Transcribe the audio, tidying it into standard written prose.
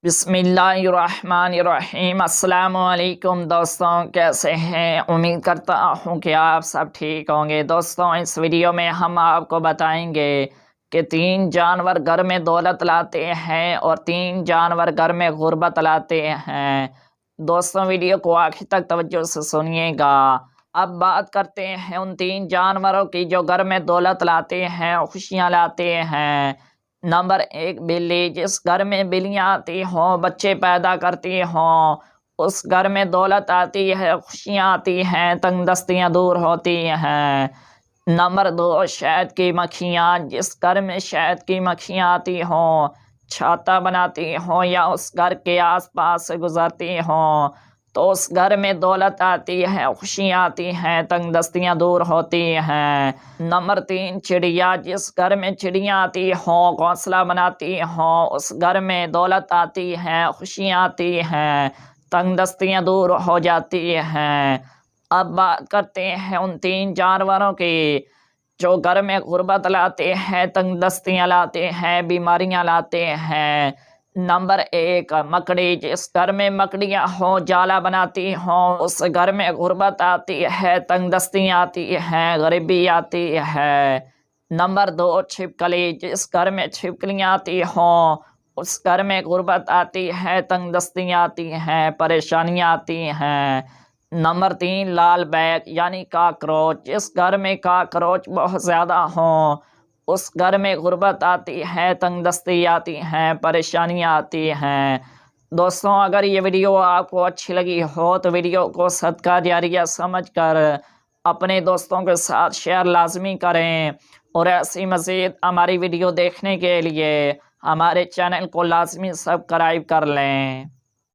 بسم اللہ الرحمن الرحیم۔ السلام علیکم دوستوں، کیسے ہیں؟ امید کرتا ہوں کہ آپ سب ٹھیک ہوں گے۔ دوستوں، اس ویڈیو میں ہم آپ کو بتائیں گے کہ 3 جانور گھر میں دولت لاتے ہیں اور 3 جانور گھر میں غربت لاتے ہیں۔ دوستوں، ویڈیو کو آخر تک توجہ سے سنیے گا۔ اب بات کرتے ہیں ان 3 جانوروں کی جو گھر میں دولت لاتے ہیں، خوشیاں لاتے ہیں۔ نمبر 1، بلی۔ جس گھر میں بلیاں آتی ہوں، بچے پیدا کرتی ہوں، اس گھر میں دولت آتی ہے، خوشیاں آتی ہیں، تنگ دستیاں دور ہوتی ہیں۔ نمبر 2، شہد کی مکھیاں۔ جس گھر میں شہد کی مکھیاں آتی ہوں، چھاتا بناتی ہوں یا اس گھر کے آس پاس سے گزرتی ہوں، تو اس گھر میں دولت آتی ہے، خوشیاں آتی ہیں، تنگ دستیاں دور ہوتی ہیں۔ نمبر 3، چڑیا۔ جس گھر میں چڑیاں آتی ہوں، گھونسلہ بناتی ہوں، اس گھر میں دولت آتی ہے، خوشیاں آتی ہیں، تنگ دستیاں دور ہو جاتی ہیں۔ اب بات کرتے ہیں ان 3 جانوروں کی جو گھر میں غربت لاتے ہیں، تنگ دستیاں لاتے ہیں، بیماریاں لاتے ہیں۔ نمبر 1، مکڑی۔ جس گھر میں مکڑیاں ہوں، جالا بناتی ہوں، اس گھر میں غربت آتی ہے، تنگ دستیاں آتی ہیں، غریبی آتی ہے۔ نمبر 2، چھپکلی۔ جس گھر میں چھپکلیاں آتی ہوں، اس گھر میں غربت آتی ہے، تنگ دستیاں آتی ہیں، پریشانیاں آتی ہیں۔ نمبر 3، لال بیگ یعنی کاکروچ۔ جس گھر میں کاکروچ بہت زیادہ ہوں، اس گھر میں غربت آتی ہے، تنگ دستی آتی ہیں، پریشانیاں آتی ہیں۔ دوستوں، اگر یہ ویڈیو آپ کو اچھی لگی ہو تو ویڈیو کو صدقہ جاریہ سمجھ کر اپنے دوستوں کے ساتھ شیئر لازمی کریں، اور ایسی مزید ہماری ویڈیو دیکھنے کے لیے ہمارے چینل کو لازمی سبسکرائب کر لیں۔